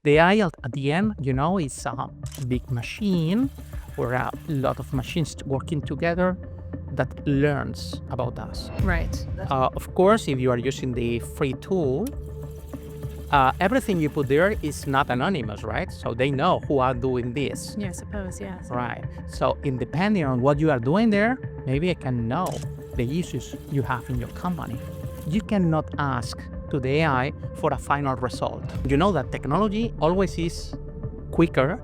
The AI at the end, is a big machine or a lot of machines working together that learns about us. Right. Of course, if you are using the free tool, everything you put there is not anonymous, right? So they know who are doing this. Yeah, I suppose, yes. Right. So depending on what you are doing there, maybe I can know the issues you have in your company. You cannot ask to the AI for a final result. You know that technology always is quicker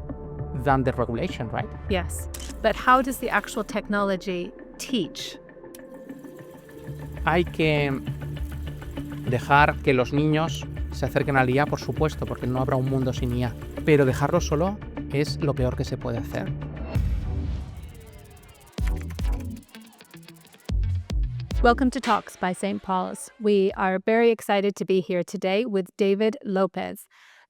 than the regulation, right? Yes. But how does the actual technology teach? Hay que dejar que los niños se acerquen al IA, por supuesto, porque no habrá un mundo sin IA. Pero dejarlo solo es lo peor que se puede hacer. Welcome to Talks by St. Paul's. We are very excited to be here today with David López.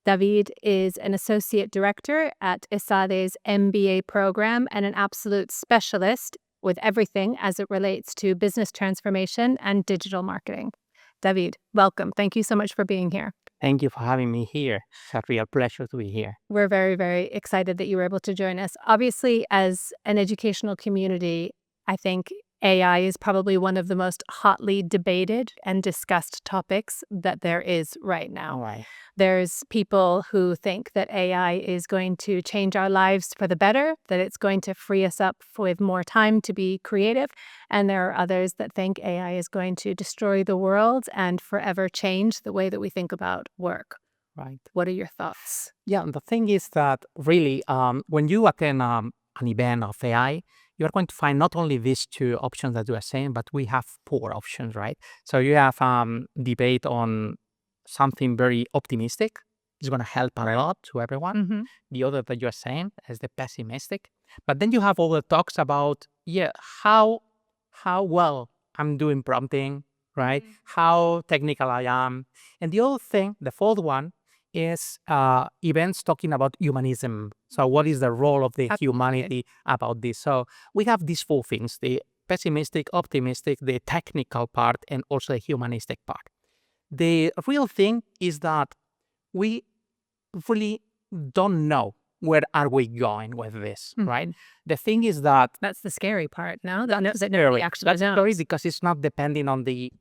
David is an associate director at ESADE's MBA program and an absolute specialist with everything as it relates to business transformation and digital marketing. David, welcome. Thank you so much for being here. Thank you for having me here. It's a real pleasure to be here. We're very, very excited that you were able to join us. Obviously, as an educational community, I think AI is probably one of the most hotly debated and discussed topics that there is right now. Right. There's people who think that AI is going to change our lives for the better, that it's going to free us up with more time to be creative. And there are others that think AI is going to destroy the world and forever change the way that we think about work. Right. What are your thoughts? Yeah, the thing is that really, when you attend an event of AI, you're going to find not only these two options that you are saying, but we have 4 options, right? So you have debate on something very optimistic. It's going to help a lot to everyone. Mm-hmm. The other that you are saying is the pessimistic. But then you have all the talks about, how well I'm doing prompting, right? How technical I am. And the other thing, the fourth one, is events talking about humanism. So what is the role of the humanity about this? So we have these 4 things, the pessimistic, optimistic, the technical part, and also the humanistic part. The real thing is that we really don't know where are we going with this, right? The thing is that That's the scary part, no? That's scary because it's not depending on the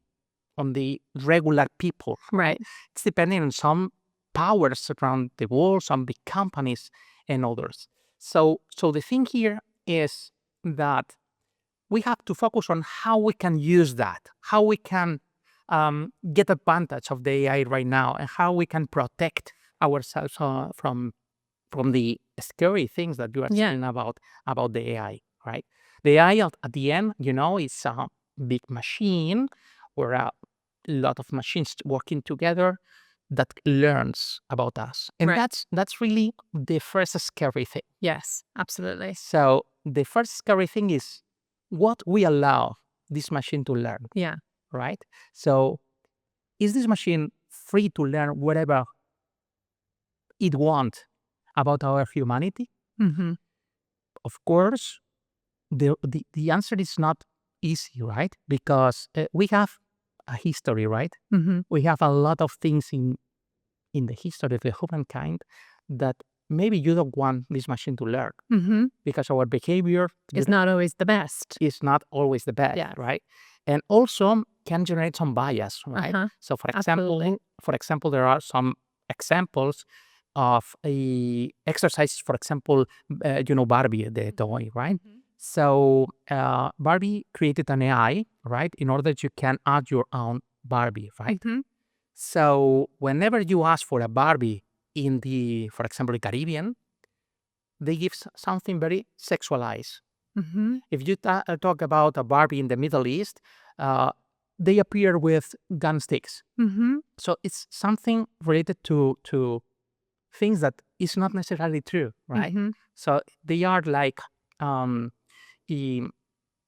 regular people. Right. It's depending on some powers around the world, some big companies and others. So the thing here is that we have to focus on how we can use that, how we can get advantage of the AI right now, and how we can protect ourselves from the scary things that you are saying about the AI, right? The AI at the end, is a big machine or a lot of machines working together that learns about us. And that's really the first scary thing. Yes, absolutely. So the first scary thing is what we allow this machine to learn. Yeah. Right? So is this machine free to learn whatever it wants about our humanity? Mm-hmm. Of course, the answer is not easy, right? Because we have a history, right? Mm-hmm. We have a lot of things in the history of the humankind that maybe you don't want this machine to learn, Mm-hmm. because our behavior It's not always the best. is not always the best, right? And also can generate some bias, right? Uh-huh. So for Absolutely. example, there are some examples of exercises. For example, Barbie, the toy, right? Mm-hmm. So Barbie created an AI, right, in order that you can add your own Barbie, right? Mm-hmm. So whenever you ask for a Barbie in for example, the Caribbean, they give something very sexualized. Mm-hmm. If you talk about a Barbie in the Middle East, they appear with gun sticks. Mm-hmm. So it's something related to things that is not necessarily true, right? Mm-hmm. So they are like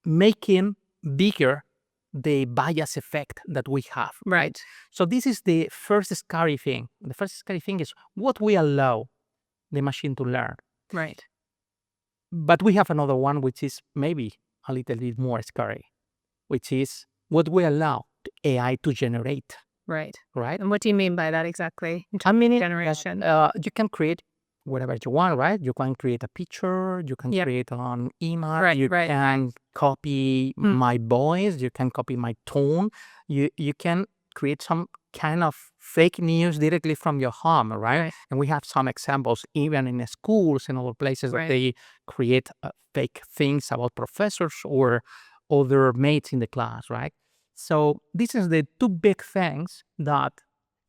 making bigger the bias effect that we have. Right. So this is the first scary thing. The first scary thing is what we allow the machine to learn. Right. But we have another one, which is maybe a little bit more scary, which is what we allow the AI to generate. Right. right? And what do you mean by that exactly? I mean, Generation. you can create whatever you want, right? You can create a picture, you can Yep. create an email, Right, you right. can copy Mm. my voice, you can copy my tone, you can create some kind of fake news directly from your home, right? Right. And we have some examples even in schools and other places that Right. they create fake things about professors or other mates in the class, right? So this is the two big things that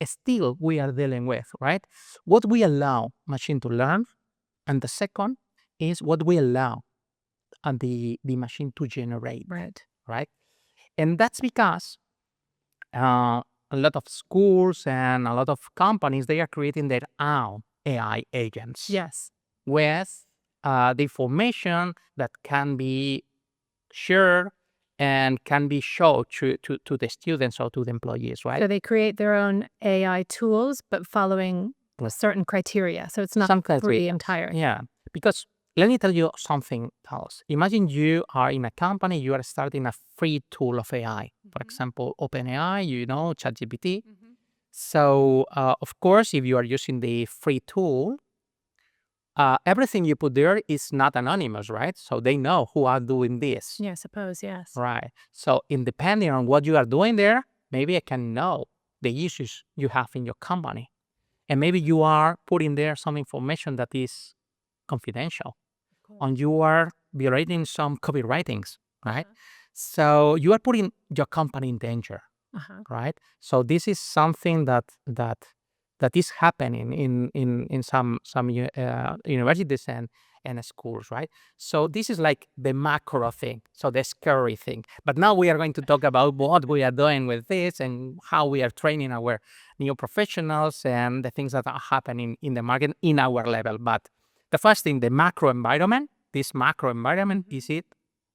still we are dealing with, right? What we allow machine to learn, and the second is what we allow the machine to generate, Right. right? And that's because a lot of schools and a lot of companies, they are creating their own AI agents Yes. with the information that can be shared and can be shown to the students or to the employees, right? So they create their own AI tools, but following Right. certain criteria. So it's not Some free criteria. entirely. Yeah, because let me tell you something else. Imagine you are in a company, you are starting a free tool of AI. For example, OpenAI, ChatGPT. So, of course, if you are using the free tool, everything you put there is not anonymous, right? So they know who are doing this, Yeah, I suppose, yes. right? So, depending on what you are doing there, maybe I can know the issues you have in your company. And maybe you are putting there some information that is confidential, and you are violating some copywritings, right? So you are putting your company in danger, right? So this is something that is happening in some universities and schools, right? So this is like the macro thing, so the scary thing. But now we are going to talk about what we are doing with this and how we are training our new professionals and the things that are happening in the market in our level. But the first thing, the macro environment, this macro environment, is it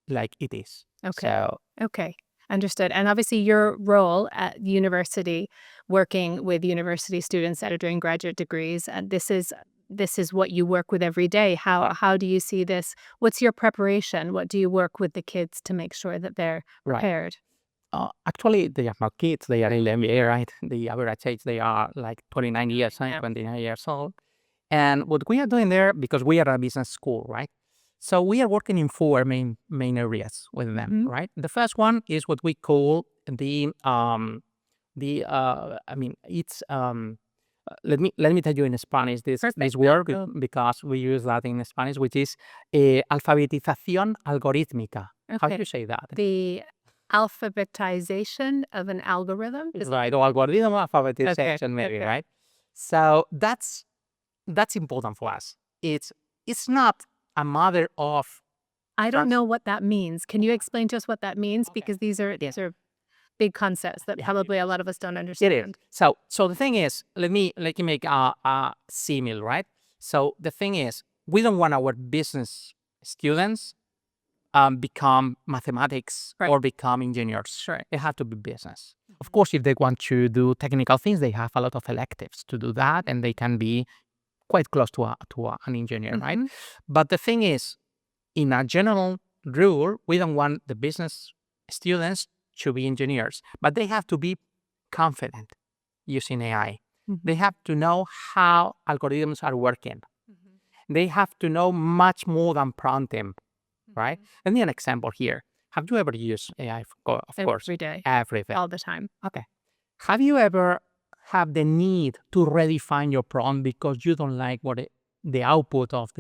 like it is? Okay. So Okay. Understood. And obviously your role at university, working with university students that are doing graduate degrees, and this is what you work with every day. How do you see this? What's your preparation? What do you work with the kids to make sure that they're right. prepared? Actually, they are not kids. They are in the MBA, right? The average age, they are like 29 years, Yeah. 29 years old. And what we are doing there, because we are a business school, right? So we are working in four main areas with them, right? The first one is what we call it's let me tell you in Spanish this word because we use that in Spanish, which is alfabetización algorítmica. How do you say that? The alphabetization of an algorithm? Right, or algorithm alphabetization, maybe, right? So that's important for us. It's not a matter of. I don't know what that means. Can you explain to us what that means? Because these are big concepts that probably a lot of us don't understand. It is. So the thing is, let me make a simile, right? So the thing is, we don't want our business students become mathematics or become engineers. Sure. They have to be business. Of course, if they want to do technical things, they have a lot of electives to do that, and they can be quite close to an engineer, right? But the thing is, in a general rule, we don't want the business students to be engineers, but they have to be confident using AI. They have to know how algorithms are working. They have to know much more than prompting, right? Let me an example here. Have you ever used AI? Of course, Every day. every day, all the time. Okay. Have you ever have the need to redefine your prompt because you don't like what the output of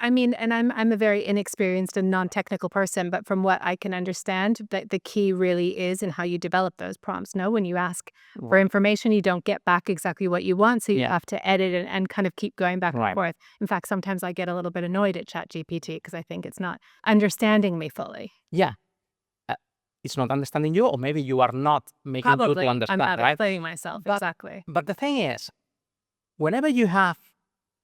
I mean, and I'm a very inexperienced and non-technical person, but from what I can understand, the key really is in how you develop those prompts. No, when you ask for information, you don't get back exactly what you want, so you have to edit and kind of keep going back and forth. In fact, sometimes I get a little bit annoyed at ChatGPT because I think it's not understanding me fully. Yeah. It's not understanding you, or maybe you are not making it to understand, I'm right? explaining myself, exactly. But the thing is, whenever you have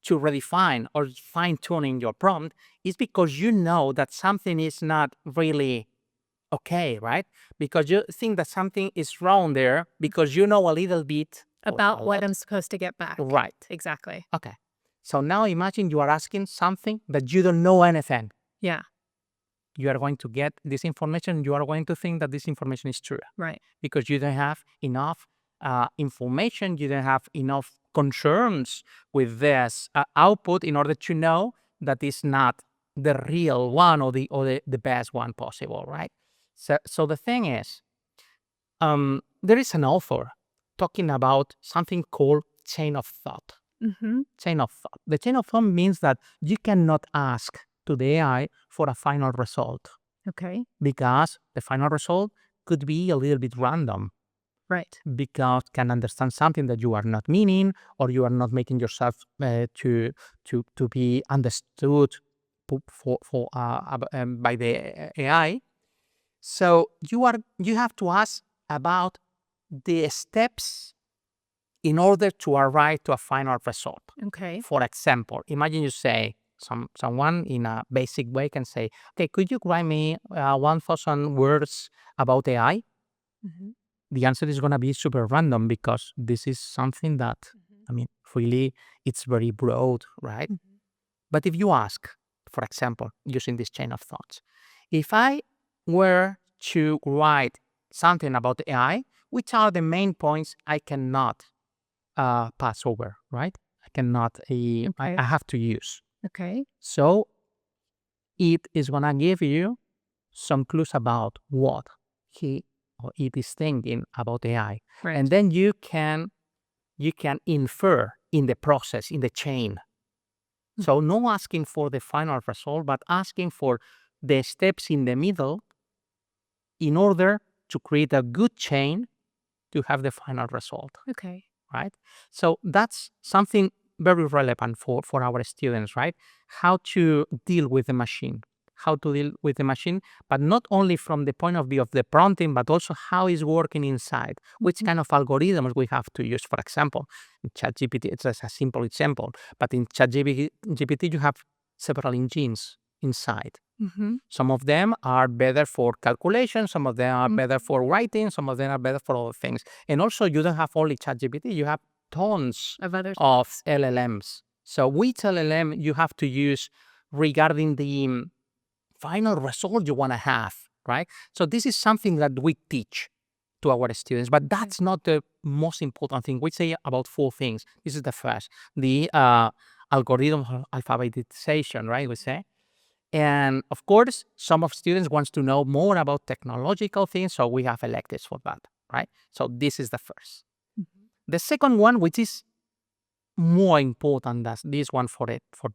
to redefine or fine-tuning your prompt, it's because you know that something is not really okay, right? Because you think that something is wrong there because you know a little bit about what I'm supposed to get back. Right. Exactly. Okay. So now imagine you are asking something that you don't know anything. Yeah. You are going to get this information. You are going to think that this information is true. Right. Because you don't have enough information, you don't have enough concerns with this output in order to know that it's not the real one or the best one possible, right? So the thing is, there is an author talking about something called chain of thought. Chain of thought. The chain of thought means that you cannot ask to the AI for a final result. Okay. Because the final result could be a little bit random. Right. Because can understand something that you are not meaning, or you are not making yourself to be understood by the AI. So you have to ask about the steps in order to arrive to a final result. Okay. For example, imagine you say someone in a basic way can say, okay, could you write me 1,000 words about AI? The answer is going to be super random because this is something that, I mean, really, it's very broad, right? But if you ask, for example, using this chain of thoughts, if I were to write something about AI, which are the main points I cannot pass over, right? I cannot, I have to use. Okay. So it is going to give you some clues about what he or it is thinking about AI. Right. And then you can infer in the process, in the chain. So no asking for the final result, but asking for the steps in the middle in order to create a good chain to have the final result. Okay. Right? So that's something very relevant for our students, right? How to deal with the machine. How to deal with the machine, but not only from the point of view of the prompting, but also how it's working inside, which kind of algorithms we have to use. For example, in ChatGPT, it's just a simple example, but in ChatGPT, you have several engines inside. Some of them are better for calculation, some of them are better for writing, some of them are better for other things. And also, you don't have only ChatGPT, you have tons Of other of LLMs. So which LLM you have to use regarding the final result you want to have, right? So this is something that we teach to our students, but that's not the most important thing. We say about 4 things. This is the first, the algorithm alphabetization, right? We say. And of course, some of students wants to know more about technological things, so we have electives for that, right? So this is the first. The second one, which is more important than this one for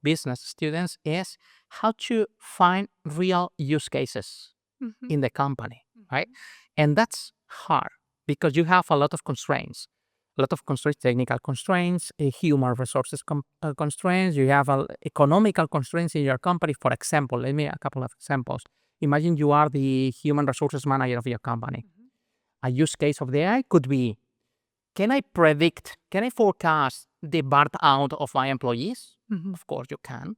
business students, is how to find real use cases in the company, right? And that's hard because you have a lot of constraints. Technical constraints, human resources constraints. You have economical constraints in your company. For example, let me a couple of examples. Imagine you are the human resources manager of your company. A use case of the AI could be, can I forecast the burnout of my employees? Of course you can,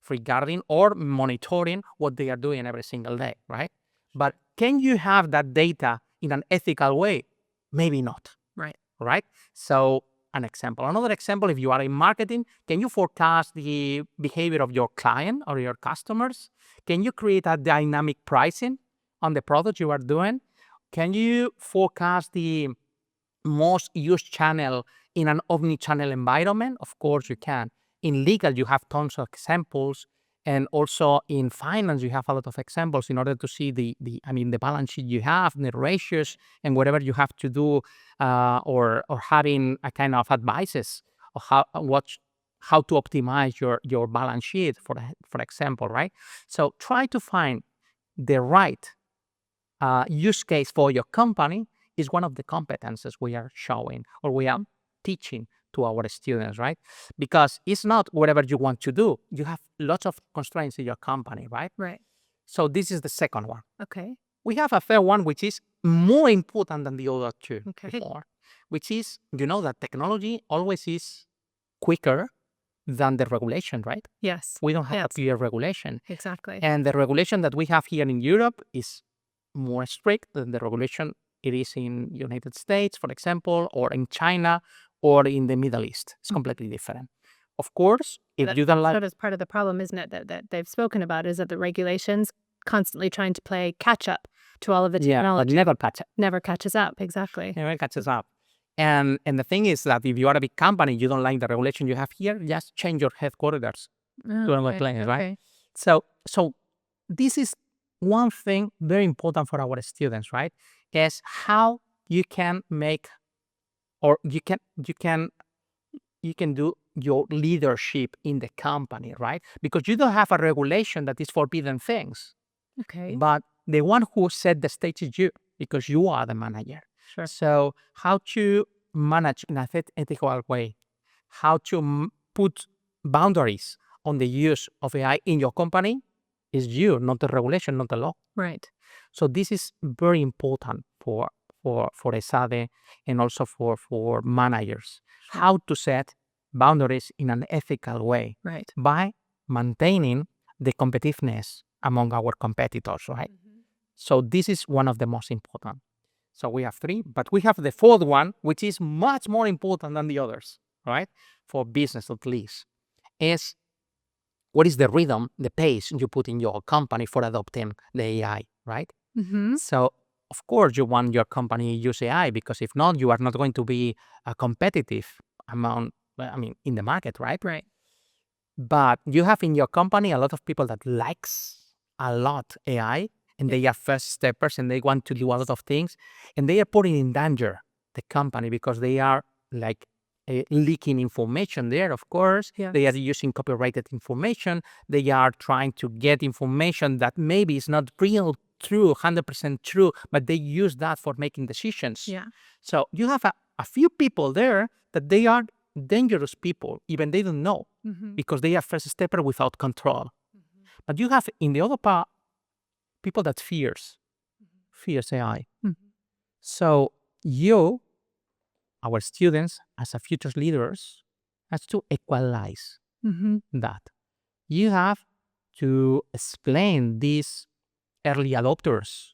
regarding or monitoring what they are doing every single day, right? But can you have that data in an ethical way? Maybe not. Right? So an example. Another example, if you are in marketing, can you forecast the behavior of your client or your customers? Can you create a dynamic pricing on the product you are doing? Can you forecast the most used channel in an omni-channel environment? Of course you can. In legal, you have tons of examples. And also in finance, you have a lot of examples in order to see the balance sheet you have, the ratios, and whatever you have to do, or having a kind of advices of how to optimize your balance sheet, for example, right? So try to find the right use case for your company is one of the competences we are showing or we are teaching to our students, right? Because it's not whatever you want to do. You have lots of constraints in your company, right? Right. So this is the second one. Okay. We have a third one, which is more important than the other two Okay. before, which is, that technology always is quicker than the regulation, right? Yes. We don't have a clear regulation. Exactly. And the regulation that we have here in Europe is more strict than the regulation it is in United States, for example, or in China, or in the Middle East. It's completely different. Of course, if you don't like... That is part of the problem, isn't it, that they've spoken about, is that the regulations constantly trying to play catch up to all of the technology. but never catch up. Never catches up, exactly. Never catches up. And the thing is that if you are a big company, you don't like the regulation you have here, just change your headquarters to another place, right? So this is one thing very important for our students, right? Is how you can make, or you can do your leadership in the company, right? Because you don't have a regulation that is forbidden things. Okay. But the one who set the stage is you, because you are the manager. Sure. So how to manage in an ethical way, how to put boundaries on the use of AI in your company is you, not the regulation, not the law. Right. So this is very important for ESADE and also for managers. Sure. How to set boundaries in an ethical way, Right. by maintaining the competitiveness among our competitors, right? So this is one of the most important. So we have three, but we have the fourth one, which is much more important than the others, right? For business at least, is what is the rhythm, the pace you put in your company for adopting the AI, right? So of course you want your company to use AI, because if not, you are not going to be competitive in the market, right? Right. But you have in your company a lot of people that likes a lot AI, and they are first steppers, and they want to do a lot of things, and they are putting in danger the company because they are like leaking information there, of course. Yes. They are using copyrighted information. They are trying to get information that maybe is not real, true, 100% true, but they use that for making decisions. Yeah. So you have a few people there that they are dangerous people, even they don't know, because they are first stepper without control. But you have in the other part people that fears AI. So you, our students, as a future leaders, has to equalize that. You have to explain these early adopters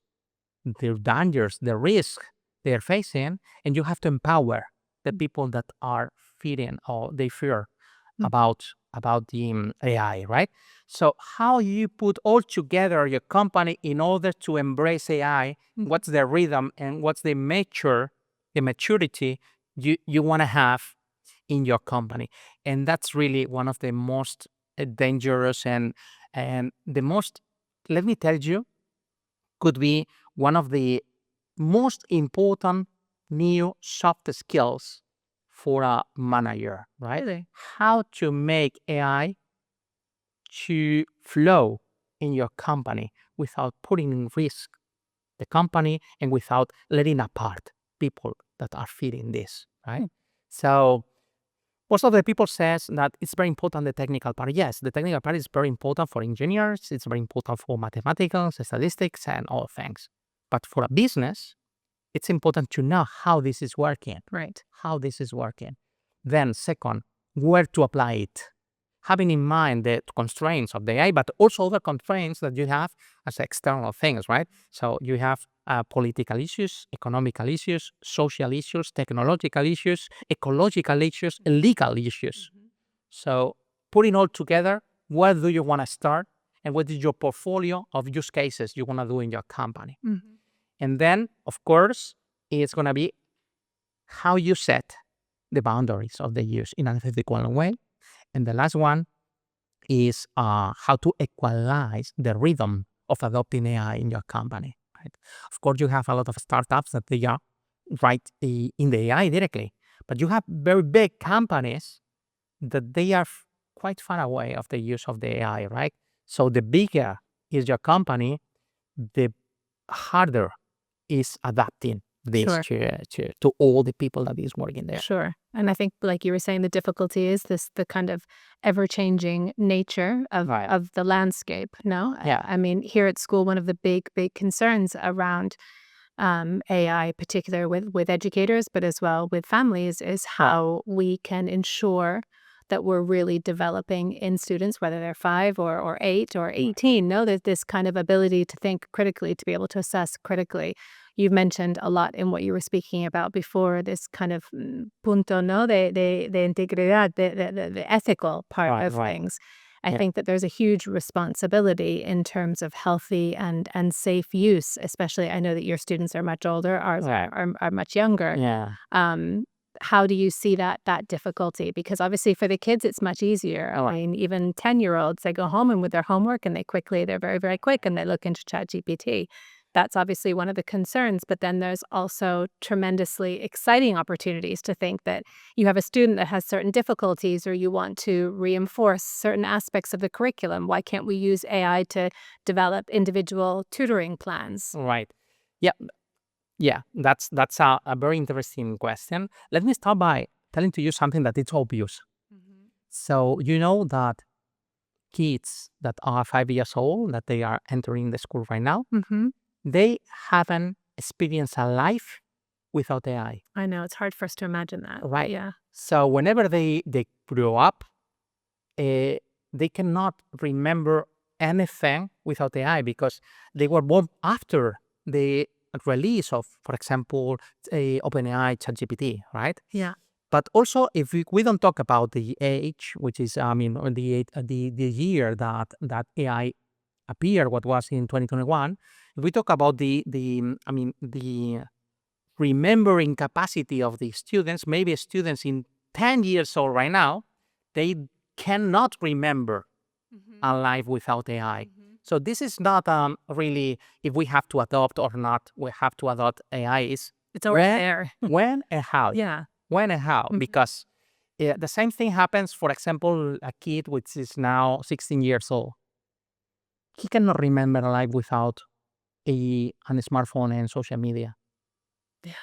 the dangers, the risk they are facing, and you have to empower the people that are fearing or they fear about the AI, right? So how you put all together your company in order to embrace AI, what's the rhythm and what's the maturity you want to have in your company. And that's really one of the most dangerous and the most, let me tell you, could be one of the most important new soft skills for a manager, right? Really? How to make AI to flow in your company without putting in risk the company and without letting apart people that are feeding this, right? So most of the people says that it's very important, the technical part. Yes, the technical part is very important for engineers. It's very important for mathematics, statistics, and all things. But for a business, it's important to know how this is working. Right. How this is working. Then second, where to apply it. Having in mind the constraints of the AI, but also other constraints that you have as external things, right? So you have political issues, economical issues, social issues, technological issues, ecological issues, and legal issues. So putting all together, where do you want to start, and what is your portfolio of use cases you want to do in your company? And then, of course, it's going to be how you set the boundaries of the use in an ethical way. And the last one is how to equalize the rhythm of adopting AI in your company. Right? Of course, you have a lot of startups that they are right in the AI directly, but you have very big companies that they are quite far away of the use of the AI, right? So the bigger is your company, the harder is adapting this to all the people that is working there. Sure. And I think, like you were saying, the difficulty is the kind of ever-changing nature of the landscape, no? Yeah. I mean, here at school, one of the big concerns around AI, particular with educators, but as well with families, is how we can ensure that we're really developing in students, whether they're 5 or 8 or 18, know that this kind of ability to think critically, to be able to assess critically. You've mentioned a lot in what you were speaking about before, this kind of punto, no, de integridad, the ethical part of things. I think that there's a huge responsibility in terms of healthy and safe use, especially I know that your students are much older, ours are much younger. Yeah. how do you see that difficulty? Because obviously for the kids, it's much easier. I mean, even 10-year-olds, they go home and with their homework and they're very, very quick and they look into ChatGPT. That's obviously one of the concerns. But then there's also tremendously exciting opportunities to think that you have a student that has certain difficulties or you want to reinforce certain aspects of the curriculum. Why can't we use AI to develop individual tutoring plans? Right. Yeah, that's a very interesting question. Let me start by telling to you something that it's obvious. So you know that kids that are 5 years old, that they are entering the school right now, they haven't experienced a life without AI. I know, it's hard for us to imagine that. Right. Yeah. So whenever they grow up, they cannot remember anything without AI because they were born after the release of, for example, OpenAI ChatGPT, right? Yeah. But also, if we don't talk about the age, which is, I mean, or the year that AI appeared, what was in 2021, if we talk about the remembering capacity of the students, maybe students in 10 years old right now, they cannot remember a life without AI. So this is not really if we have to adopt or not. We have to adopt AI. It's already there. when and how. Yeah. When and how. Because the same thing happens, for example, a kid which is now 16 years old. He cannot remember a life without a smartphone and social media. Yeah.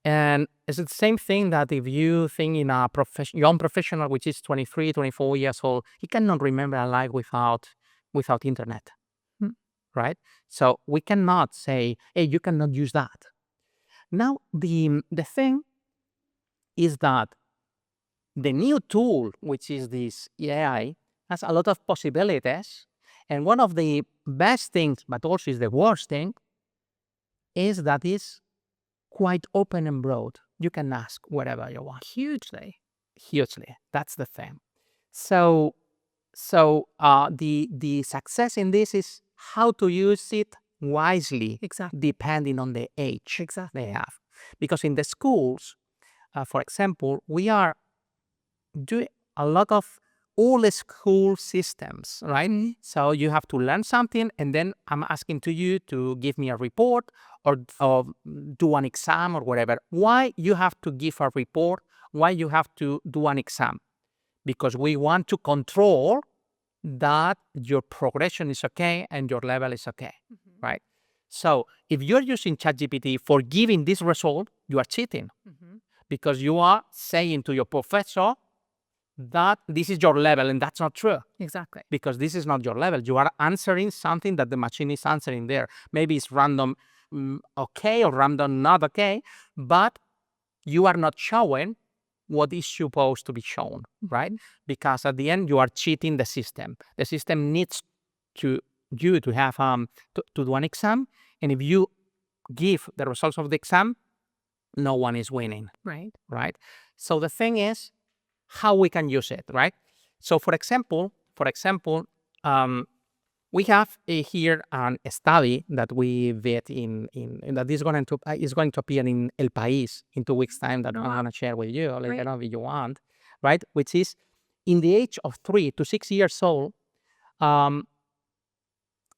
And it's the same thing that if you think in a young professional, which is 23, 24 years old, he cannot remember a life without internet, right? So we cannot say, hey, you cannot use that. Now, the thing is that the new tool, which is this AI, has a lot of possibilities. And one of the best things, but also is the worst thing, is that it's quite open and broad. You can ask whatever you want. Hugely. That's the thing. So the success in this is how to use it wisely, Exactly. depending on the age Exactly. they have. Because in the schools, for example, we are doing a lot of old school systems, right? So you have to learn something, and then I'm asking to you to give me a report or do an exam or whatever. Why you have to give a report? Why you have to do an exam? Because we want to control that your progression is okay and your level is okay, right? So if you're using ChatGPT for giving this result, you are cheating because you are saying to your professor that this is your level, and that's not true. Exactly. Because this is not your level. You are answering something that the machine is answering there. Maybe it's random okay or random not okay, but you are not showing what is supposed to be shown, right? Because at the end, you are cheating the system. The system needs you to have to do an exam, and if you give the results of the exam, no one is winning. Right? So the thing is how we can use it, right? So for example, we have here a study that we did in that is going to appear in El País in 2 weeks' time that I'm going to share with you later on if you want, right? Which is in the age of 3 to 6 years old,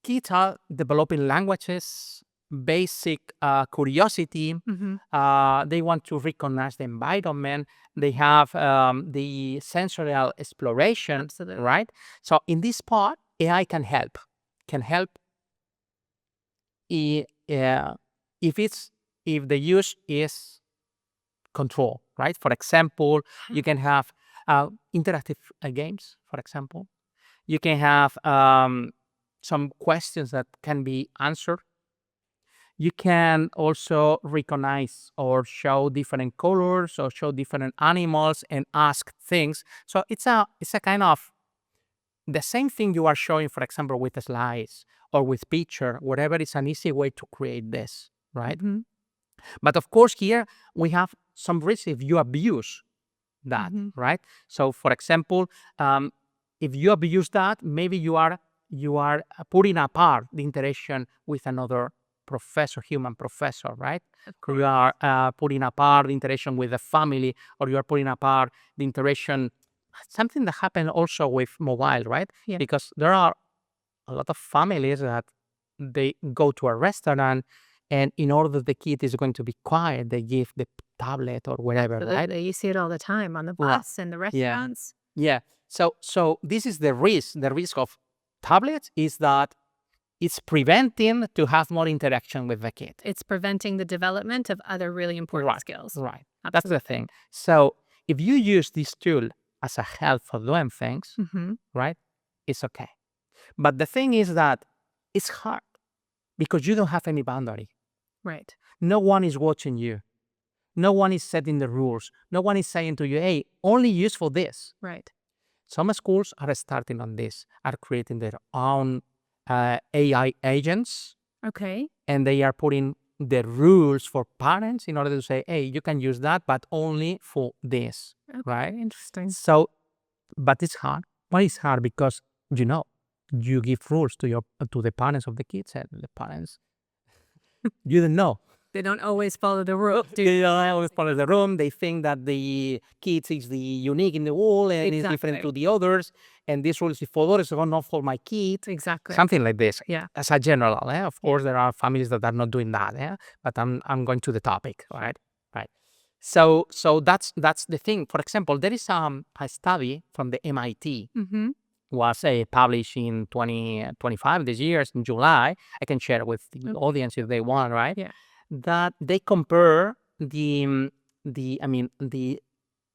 kids are developing languages, basic curiosity. They want to recognize the environment. They have the sensorial exploration. Absolutely. Right? So in this part, AI can help. If the use is control, right? For example, you can have interactive games, for example. You can have some questions that can be answered. You can also recognize or show different colors or show different animals and ask things. So it's a kind of the same thing you are showing, for example, with the slides or with picture, whatever is an easy way to create this, right? But of course, here we have some risk if you abuse that, right? So, for example, if you abuse that, maybe you are putting apart the interaction with another professor, human professor, right? You are putting apart the interaction with the family, or you are putting apart the interaction, something that happened also with mobile, right? Yeah. Because there are a lot of families that they go to a restaurant, and in order the kid is going to be quiet, they give the tablet or whatever, right? Absolutely. You see it all the time on the Right. bus and the Yeah. restaurants. Yeah. So this is the risk. The risk of tablets is that it's preventing to have more interaction with the kid. It's preventing the development of other really important Right. skills. Right. That's the thing. So if you use this tool as a help for doing things, Mm-hmm. right, it's okay. But the thing is that it's hard because you don't have any boundary. Right. No one is watching you. No one is setting the rules. No one is saying to you, hey, only use for this. Right. Some schools are starting on this, are creating their own AI agents, Okay. and they are putting the rules for parents in order to say, hey, you can use that, but only for this, Okay. right? Interesting. So, but it's hard. Why is hard? Because, you give rules to the parents of the kids, and the parents, you don't know. They don't always follow the rules. They don't always follow the room. They think that the kids is the unique in the world and is different to the others. And this rule is for others, so not for my kid. Exactly. Something like this. Yeah. As a general, of course, there are families that are not doing that. But I'm going to the topic, right? Right. So that's the thing. For example, there is a study from the MIT. Mm-hmm. Was published in 2025 this year in July. I can share with the audience if they want, right? Yeah. That they compare the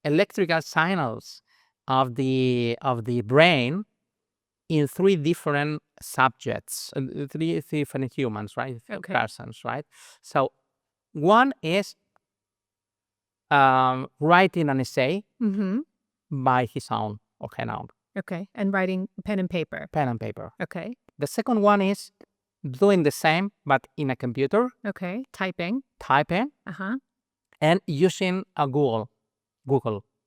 electrical signals of the brain in three different subjects, three different humans, right? Okay. Persons, right? So one is writing an essay Mm-hmm. by his own or her own. Okay. And writing pen and paper. Pen and paper. Okay. The second one is doing the same, but in a computer. Okay. Typing. Typing. And using a Google.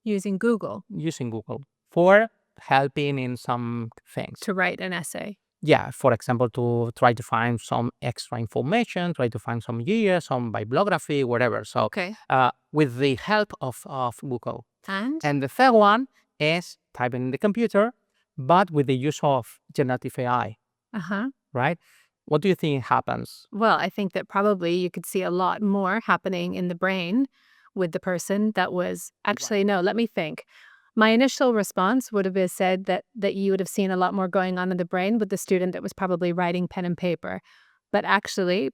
Using Google. Using Google for helping in some things. To write an essay. Yeah, for example, to try to find some extra information, try to find some years, some bibliography, whatever. So Okay. with the help of Google. And the third one is typing in the computer, but with the use of generative AI, right? What do you think happens? Well, I think that probably you could see a lot more happening in the brain with the person that was actually, no, let me think. My initial response would have been said that you would have seen a lot more going on in the brain with the student that was probably writing pen and paper. But actually,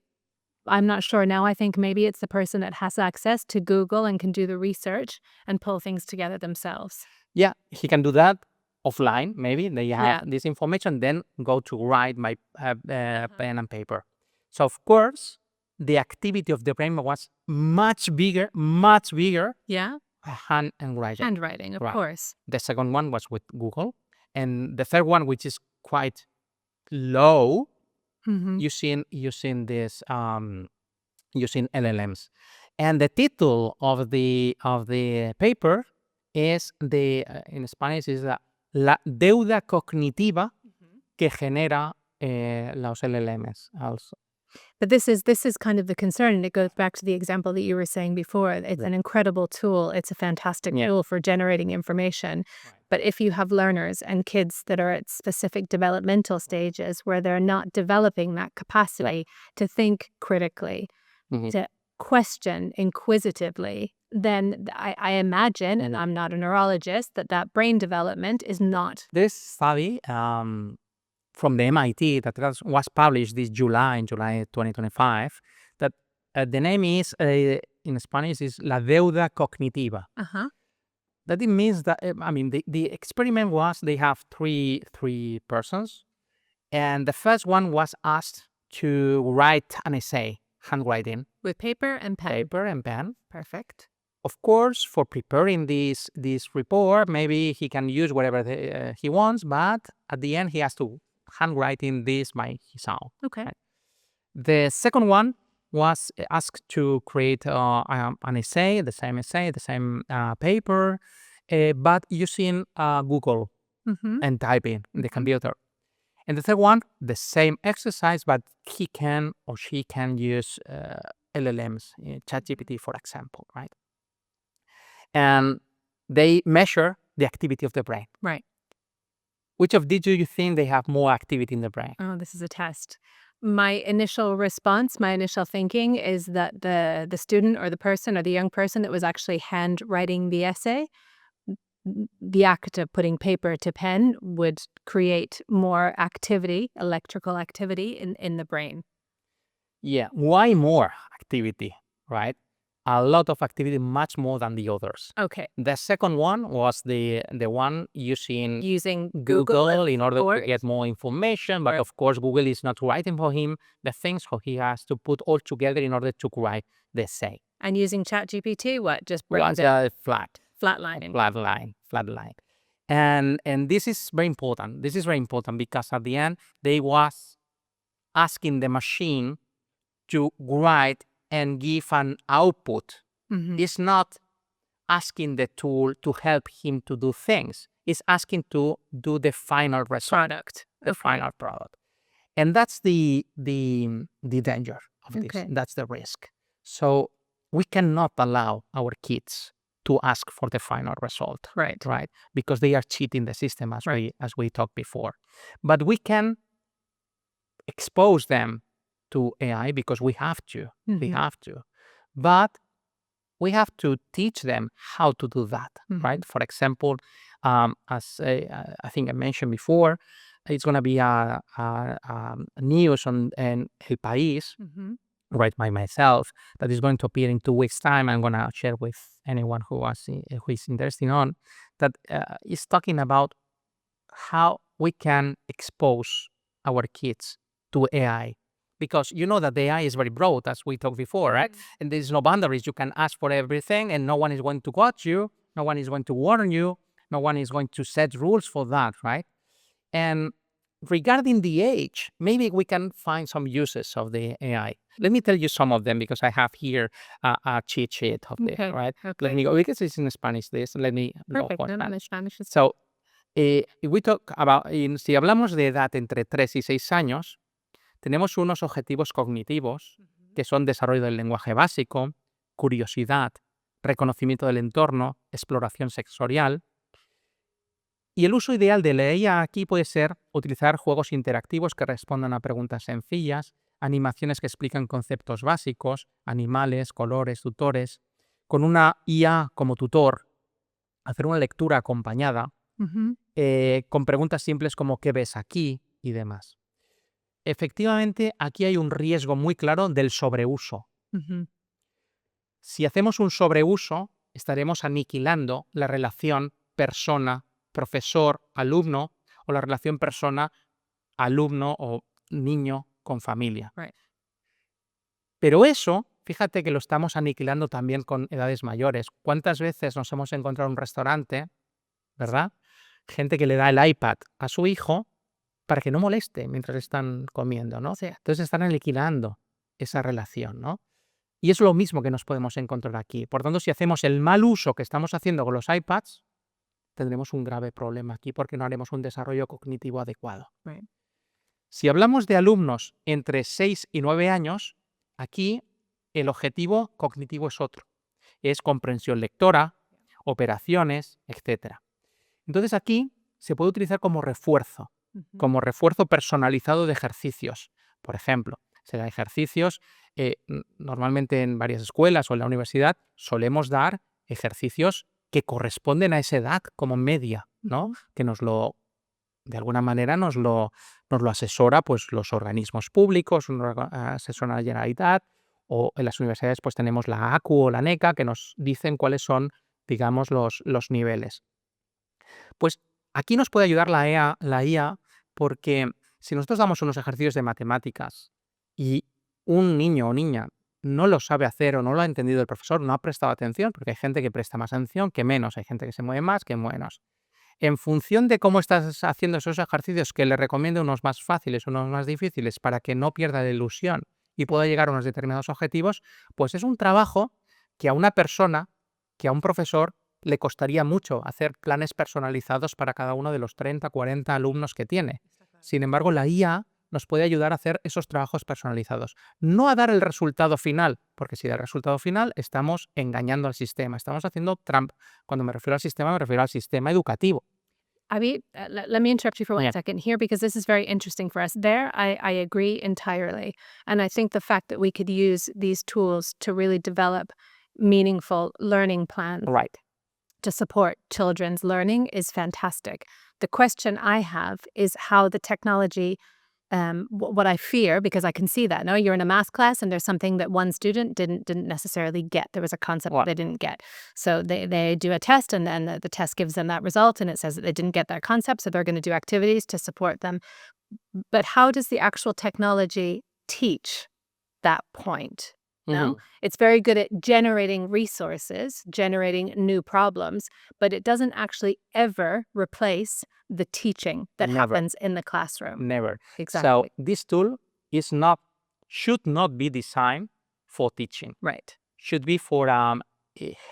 I'm not sure now. I think maybe it's the person that has access to Google and can do the research and pull things together themselves. Yeah, he can do that offline. Maybe they have this information, then go to write my pen and paper. So of course, the activity of the brain was much bigger. Yeah. Handwriting, of course. The second one was with Google, and the third one, which is quite low, using this using LLMs. And the title of the paper is in Spanish is la deuda cognitiva que genera los LLMs also. But this is kind of the concern, and it goes back to the example that you were saying before. It's an incredible tool. It's a fantastic tool for generating information. Right. But if you have learners and kids that are at specific developmental stages where they're not developing that capacity to think critically, to question inquisitively, then I imagine, and I'm not a neurologist, that brain development is not. This study from the MIT that was published in July 2025, that the name is, in Spanish, is La Deuda Cognitiva. That it means that, the experiment was, they have three persons, and the first one was asked to write an essay, handwriting. With paper and pen. Perfect. Of course, for preparing this report, maybe he can use whatever he wants, but at the end he has to handwriting this by his own. Okay. Right? The second one was asked to create an essay, the same paper, but using Google and typing in the computer. And the third one, the same exercise, but he can or she can use LLMs, ChatGPT, for example, right? And they measure the activity of the brain. Right. Which of these do you think they have more activity in the brain? Oh, this is a test. My initial response, my initial thinking is that the student or the person or the young person that was actually handwriting the essay, the act of putting paper to pen would create more activity, electrical activity in the brain. Yeah. Why more activity, right? A lot of activity, much more than the others. Okay. The second one was the one using Using Google in order or to get more information, but of course Google is not writing for him the things, so he has to put all together in order to write the essay. and using ChatGPT, what just Well, brings it flatlining. flatlining. And this is very important. This is very important because at the end they was asking the machine to write and give an output. Mhm. It's not asking the tool to help him to do things. It's asking to do the final result, Product. the final product. And that's the danger of this. Okay. That's the risk. So we cannot allow our kids to ask for the final result, Right. right? Because they are cheating the system, as Right. we talked before. But we can expose them to AI because we have to. We Mhm. have to. But we have to teach them how to do that, right? For example, as I think I mentioned before, it's going to be a news on El País, Mhm. right, by myself, that is going to appear in 2 weeks' time. I'm going to share with anyone who is interested on that. Is talking about how we can expose our kids to AI. Because you know that the AI is very broad, as we talked before, right? And there's no boundaries. You can ask for everything, and no one is going to watch you. No one is going to warn you. No one is going to set rules for that, right? And regarding the age, maybe we can find some uses of the AI. Let me tell you some of them because I have here a cheat sheet of this, Okay. right? Let Okay. me go, because it's in Spanish, this. Let me go Perfect. for No, no, Spanish. Spanish is So, if we talk about, si hablamos de edad entre 3 y 6 años, tenemos unos objetivos cognitivos que son desarrollo del lenguaje básico, curiosidad, reconocimiento del entorno, exploración sensorial. Y el uso ideal de la IA aquí puede ser utilizar juegos interactivos que respondan a preguntas sencillas, animaciones que explican conceptos básicos, animales, colores, tutores, con una IA como tutor, hacer una lectura acompañada, Mhm. con preguntas simples como ¿qué ves aquí? Y demás. Efectivamente, aquí hay un riesgo muy claro del sobreuso. Mhm. Si hacemos un sobreuso, estaremos aniquilando la relación persona-profesor-alumno o la relación persona-alumno o niño con familia. Right. Pero eso, fíjate que lo estamos aniquilando también con edades mayores. ¿Cuántas veces nos hemos encontrado en un restaurante, verdad? Gente que le da el iPad a su hijo para que no moleste mientras están comiendo, ¿no? Sí. Entonces están aniquilando esa relación, ¿no? Y es lo mismo que nos podemos encontrar aquí. Por tanto, si hacemos el mal uso que estamos haciendo con los iPads, tendremos un grave problema aquí porque no haremos un desarrollo cognitivo adecuado. Right. Si hablamos de alumnos entre 6 y 9 años, aquí el objetivo cognitivo es otro. Es comprensión lectora, operaciones, etc. Entonces aquí se puede utilizar como refuerzo personalizado de ejercicios. Por ejemplo, serán ejercicios, normalmente en varias escuelas o en la universidad solemos dar ejercicios que corresponden a esa edad como media, ¿no? Que de alguna manera nos lo asesora pues, los organismos públicos, asesora la Generalitat, o en las universidades pues tenemos la ACU o la NECA que nos dicen cuáles son, digamos, los niveles. Pues aquí nos puede ayudar la IA porque si nosotros damos unos ejercicios de matemáticas y un niño o niña no lo sabe hacer o no lo ha entendido el profesor, no ha prestado atención, porque hay gente que presta más atención que menos, hay gente que se mueve más que menos. En función de cómo estás haciendo esos ejercicios, que le recomiendo unos más fáciles, unos más difíciles, para que no pierda la ilusión y pueda llegar a unos determinados objetivos, pues es un trabajo que a una persona, que a un profesor, le costaría mucho hacer planes personalizados para cada uno de los 30, 40 alumnos que tiene. Sin embargo, la IA nos puede ayudar a hacer esos trabajos personalizados. No a dar el resultado final, porque si da el resultado final estamos engañando al sistema, estamos haciendo trampa. Cuando me refiero al sistema, me refiero al sistema educativo. Abby, let me interrupt you for one Yeah. second here because this is very interesting for us. There, I agree entirely. And I think the fact that we could use these tools to really develop meaningful learning plans Right. to support children's learning is fantastic. The question I have is how the technology, what I fear, because I can see that. No, you're in a math class and there's something that one student didn't necessarily get. There was a concept Right. they didn't get. So they do a test and then the test gives them that result and it says that they didn't get that concept. So they're going to do activities to support them. But how does the actual technology teach that point? No, it's very good at generating resources, generating new problems, but it doesn't actually ever replace the teaching that Never. happens in the classroom. Never. Exactly. So this tool should not be designed for teaching. Right. Should be for a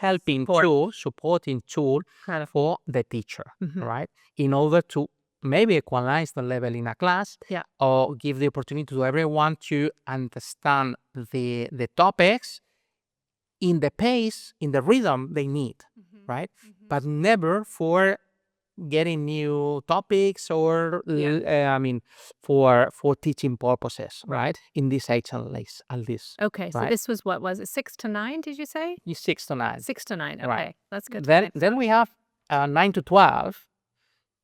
helping Support. tool, supporting tool Kind of. for the teacher, Mhm. right? In order to maybe equalize the level in a class, Yeah. or give the opportunity to everyone to understand the topics in the pace, in the rhythm they need, right? But never for getting new topics or for teaching purposes, right? In this age at least. Okay, so Right. this was what was it, 6 to 9, did you say? 6 to 9. 6 to 9, okay. Right. That's good. Then we have 9 to 12,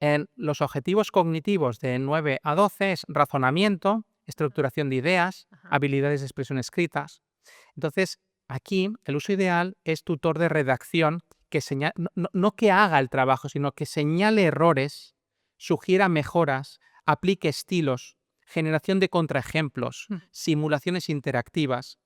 and los objetivos cognitivos de 9 a 12 es razonamiento, estructuración de ideas, Ajá. habilidades de expresión escritas. Entonces, aquí el uso ideal es tutor de redacción que no que haga el trabajo, sino que señale errores, sugiera mejoras, aplique estilos, generación de contraejemplos, simulaciones interactivas,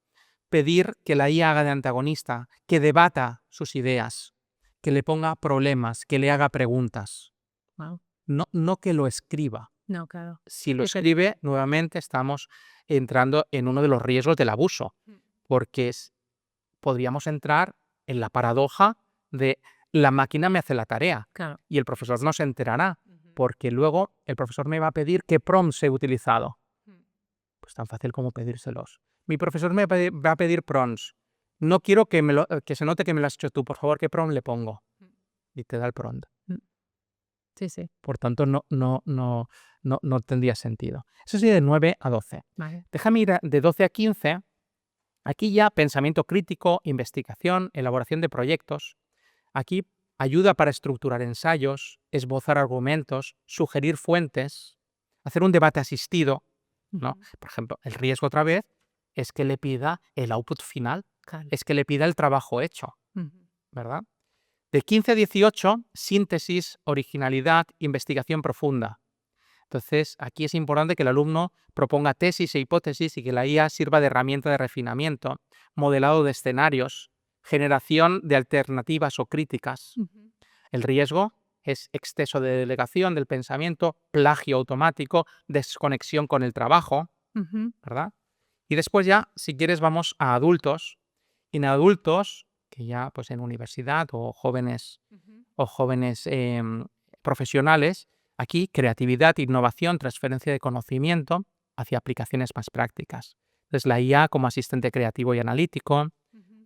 pedir que la IA haga de antagonista, que debata sus ideas, que le ponga problemas, que le haga preguntas. Wow. No que lo escriba. No, claro. Si lo Es el- escribe, nuevamente estamos entrando en uno de los riesgos del abuso, porque podríamos entrar en la paradoja de la máquina me hace la tarea Claro. y el profesor no se enterará, porque luego el profesor me va a pedir qué prompts he utilizado. Pues tan fácil como pedírselos. Mi profesor me va a pedir prompts. No quiero que se note que me lo has hecho tú. Por favor, ¿qué prompt le pongo? Y te da el prompt. Sí, sí. Por tanto, no tendría sentido. Eso sí, de 9 a 12. Vale. Déjame ir de 12 a 15. Aquí ya pensamiento crítico, investigación, elaboración de proyectos. Aquí ayuda para estructurar ensayos, esbozar argumentos, sugerir fuentes, hacer un debate asistido, ¿no? Por ejemplo, el riesgo otra vez es que le pida el output final, Claro. es que le pida el trabajo hecho, ¿verdad? De 15 a 18, síntesis, originalidad, investigación profunda. Entonces, aquí es importante que el alumno proponga tesis e hipótesis y que la IA sirva de herramienta de refinamiento, modelado de escenarios, generación de alternativas o críticas. El riesgo es exceso de delegación del pensamiento, plagio automático, desconexión con el trabajo, ¿verdad? Y después ya, si quieres, vamos a adultos. Y en adultos, que ya pues en universidad o jóvenes profesionales, aquí creatividad, innovación, transferencia de conocimiento hacia aplicaciones más prácticas. Entonces la IA como asistente creativo y analítico,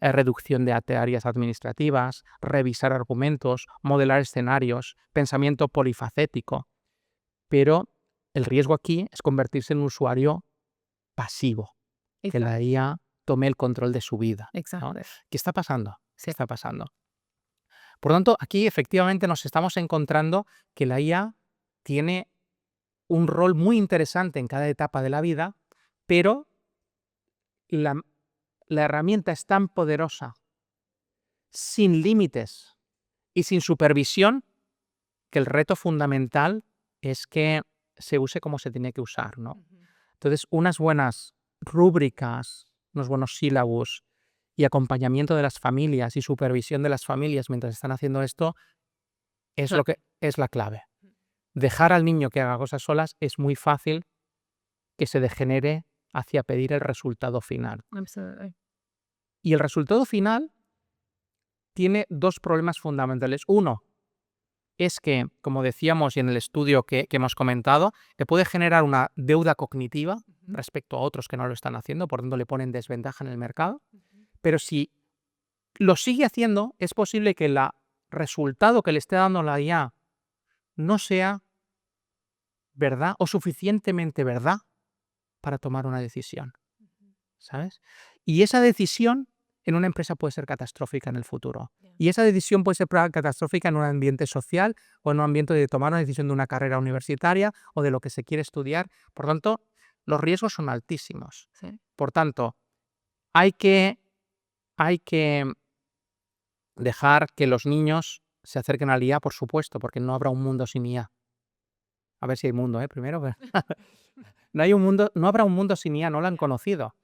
reducción de áreas administrativas, revisar argumentos, modelar escenarios, pensamiento polifacético. Pero el riesgo aquí es convertirse en un usuario pasivo, que la IA tome el control de su vida, ¿no? Exacto. ¿Qué está pasando? Sí. ¿Qué está pasando? Por tanto, aquí efectivamente nos estamos encontrando que la IA tiene un rol muy interesante en cada etapa de la vida, pero la herramienta es tan poderosa, sin límites y sin supervisión, que el reto fundamental es que se use como se tiene que usar, ¿no? Entonces, unas buenas rúbricas, unos buenos sílabos y acompañamiento de las familias y supervisión de las familias mientras están haciendo esto es lo que es la clave. Dejar al niño que haga cosas solas es muy fácil que se degenere hacia pedir el resultado final. Absolutely. Y el resultado final tiene dos problemas fundamentales. Uno, es que, como decíamos y en el estudio que hemos comentado, te puede generar una deuda cognitiva respecto a otros que no lo están haciendo, por tanto le ponen desventaja en el mercado. Pero si lo sigue haciendo, es posible que el resultado que le esté dando la IA no sea verdad o suficientemente verdad para tomar una decisión, ¿sabes? Y esa decisión en una empresa puede ser catastrófica en el futuro. Y esa decisión puede ser catastrófica en un ambiente social o en un ambiente de tomar una decisión de una carrera universitaria o de lo que se quiere estudiar. Por tanto, los riesgos son altísimos. Sí. Por tanto, hay que dejar que los niños se acerquen a la IA, por supuesto, porque no habrá un mundo sin IA. A ver si hay mundo, primero. No habrá un mundo sin IA, no lo han conocido.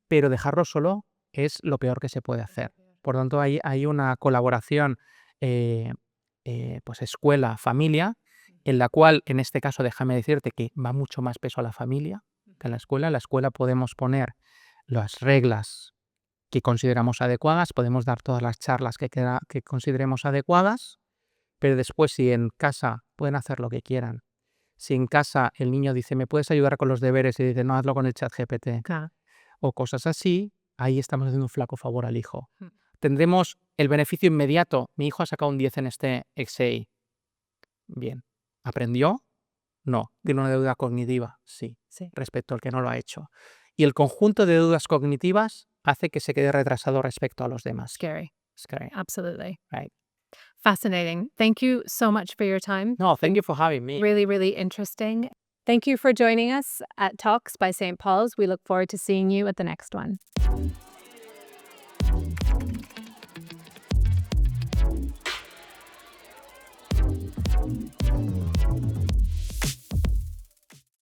Pero dejarlo solo es lo peor que se puede hacer. Por tanto, hay una colaboración pues escuela-familia, en la cual, en este caso, déjame decirte que va mucho más peso a la familia que a la escuela. En la escuela podemos poner las reglas que consideramos adecuadas, podemos dar todas las charlas que consideremos adecuadas, pero después si en casa pueden hacer lo que quieran, si en casa el niño dice, ¿me puedes ayudar con los deberes? Y dice, no, hazlo con el chat GPT. Claro. O cosas así, ahí estamos haciendo un flaco favor al hijo. Tendremos el beneficio inmediato. Mi hijo ha sacado un 10 en este exei. Bien. ¿Aprendió? No. ¿Tiene una deuda cognitiva? Sí. Respecto al que no lo ha hecho. Y el conjunto de deudas cognitivas hace que se quede retrasado respecto a los demás. Scary. Scary. Absolutely. Right. Fascinating. Thank you so much for your time. No, thank you for having me. Really, really interesting. Thank you for joining us at Talks by St. Paul's. We look forward to seeing you at the next one.